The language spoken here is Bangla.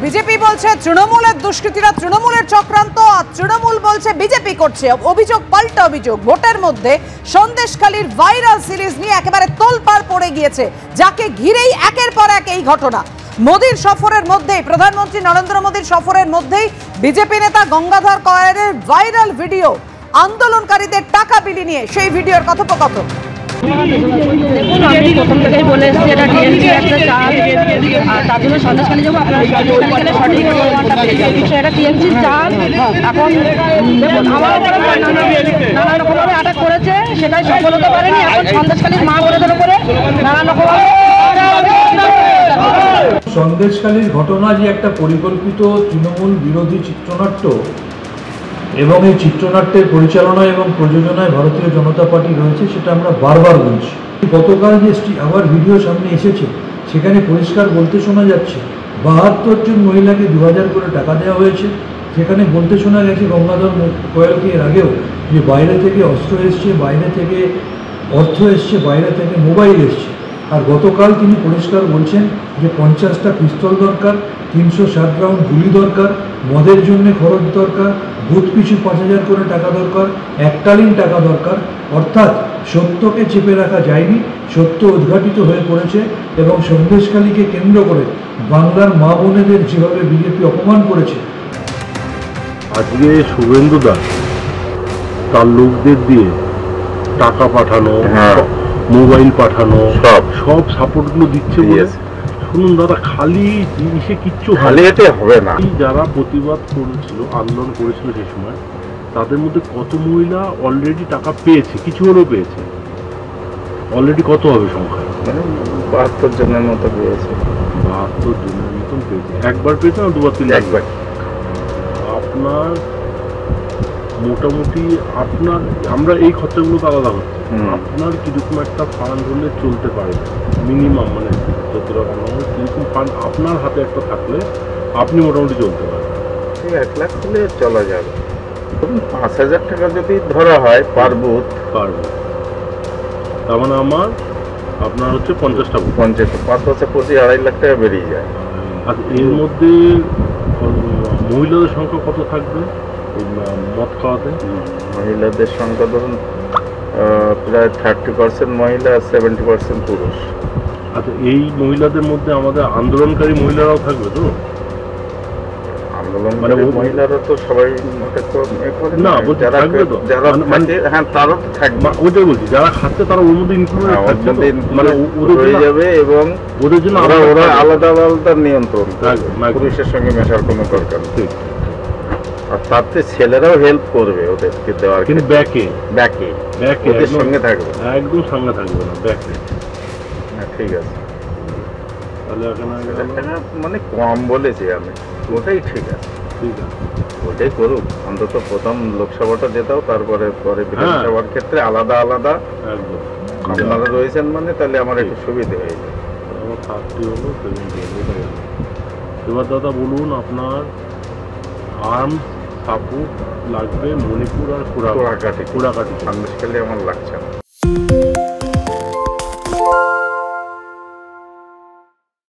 বিজেপি বলছে তৃণমূলের দুষ্কৃতীরা তৃণমূলের চক্রান্ত, আর তৃণমূল বলছে বিজেপি করছে। অভিযোগ পাল্টা অভিযোগ। ভোটের মধ্যে সন্দেশখালীর ভাইরাল সিরিজ নিয়ে একেবারে তোলপাড় পড়ে গিয়েছে, যাকে ঘিরেই একের পর এক এই ঘটনা। মোদীর সফরের মধ্যেই, প্রধানমন্ত্রী নরেন্দ্র মোদীর সফরের মধ্যেই বিজেপি নেতা গঙ্গাধর কয়ারের ভাইরাল ভিডিও, আন্দোলনকারীদের টাকা বিলি নিয়ে সেই ভিডিওর কথোপকথন। দেখুন, আমি প্রথম থেকেই বলে এসেছি এটা টিএমসি একটা চাল, আর তার জন্য সন্দেশখালী যাবো, আপনারা সন্দেশখালী গেলে সঠিক প্রমাণটা পেয়ে যাবেন। এটা টিএমসি চাল। এখন দেখুন, আমার উপরে নানা রকমভাবে অ্যাটাক করেছে, সেটাই সফল হতে পারেনি। এখন সন্দেশখালীর মা বোনেদের উপরে নানা রকমভাবে। সন্দেশখালীর ঘটনা যে একটা পরিকল্পিত তৃণমূল বিরোধী চিত্রনাট্য, এবং এই চিত্রনাট্যের পরিচালনা এবং প্রযোজনায় ভারতীয় জনতা পার্টি রয়েছে, সেটা আমরা বারবার বলছি। গতকাল যে আবার ভিডিও সামনে এসেছে, সেখানে পরিষ্কার বলতে শোনা যাচ্ছে 72 জন মহিলাকে 2000 করে টাকা দেওয়া হয়েছে। সেখানে বলতে শোনা গেছে গঙ্গাধর কয়ালকে এর আগেও যে বাইরে থেকে অস্ত্র এসছে, বাইরে থেকে অর্থ এসছে, বাইরে থেকে মোবাইল এসছে। আর গতকাল তিনি পরিষ্কার বলছেন যে 50টা পিস্তল দরকার, 360 রাউন্ড গুলি দরকার, মদের জন্য খরচ দরকার, বুথ পিছু 5000 করে টাকা দরকার, এককালীন টাকা দরকার। অর্থাৎ সত্যকে চেপে রাখা যায়নি, সত্য উদ্ঘাটিত হয়ে পড়েছে। এবং সন্দেশখালীকে কেন্দ্র করে বাংলার মা বোনেদের যেভাবে বিজেপি অপমান করেছে। আজকে শুভেন্দু দাস তার লোকদের দিয়ে টাকা পাঠানো, মোবাইল পাঠানো, সব সাপোর্টগুলো দিচ্ছে বলে। শুনুন দাদা, খালি জিনিসে কিচ্ছু হবে না। যারা প্রতিবাদ করেছিল, আন্দোলন করেছিল সে সময়, তাদের মধ্যে কত মহিলা অলরেডি টাকা পেয়েছে, কিছু হলেও পেয়েছে। অলরেডি কত হবে সংখ্যা? 72 জনের মতো পেয়েছে। 72 জনের মতন পেয়েছে। একবার পেয়েছে না দুবার পেয়েছে? একবার। আপনার মোটামুটি আমরা এই খরচাগুলো তো আলাদা হচ্ছে। আপনার কিরকম একটা ফান্ড হলে চলতে পারে মিনিমাম, মানে যতটা কিরকম ফান্ড আপনার হাতে একটা থাকলে আপনি মোটামুটি চলতে পারেন? 1 লাখ হলে চলা যাবে। 5000 টাকা যদি ধরা হয় পার বুথ, তার মানে আপনার হচ্ছে 50টা বুথ, 5 বছর 25-2.5 লাখ টাকা বেরিয়ে যায়। আর এর মধ্যে মহিলাদের সংখ্যা কত থাকবে মদ খাওয়াতে? মহিলাদের সংখ্যা ধরুন প্রায় 30% মহিলা, 70% পুরুষ। আচ্ছা, এই মহিলাদের মধ্যে আমাদের আন্দোলনকারী মহিলারাও থাকবে তো? আন্দোলনকারী মহিলারা তো সবাই না, যারা থাকে, হ্যাঁ তারা তো থাকবে। ওইটাই বলছি, যারা খাচ্ছে তারা ওর মধ্যে ইনক্লুড হয়ে যাবে, এবং ওদের জন্য ওরা আলাদা আলাদা নিয়ন্ত্রণ থাকবে, পুরুষের সঙ্গে মেশার কোনো দরকার নেই। আর তাতে ছেলেরাও হেল্প করবে ওদেরকে দেওয়ার, কিন্তু ব্যাকে ওদের সঙ্গে থাকবে, একদম সঙ্গে থাকবে না, ব্যাকে। হ্যাঁ, ঠিক আছে। তাহলে মানে কম বলেছি আমি, ওটাই ঠিক আছে, ওটাই করুক। অন্তত প্রথম লোকসভাটা যেতাও, তারপরে বিধানসভার ক্ষেত্রে আলাদা আলাদা আপনারা রয়েছেন, মানে তাহলে আমার একটু সুবিধা হয়ে যায়। আমার 30 হলো, 70 হলো। এবার দাদা বলুন, আপনার আর্ম সাপোর্ট লাগবে মণিপুর আর কোড়াকাটি। সন্দেশখালী আমার লাগছে না।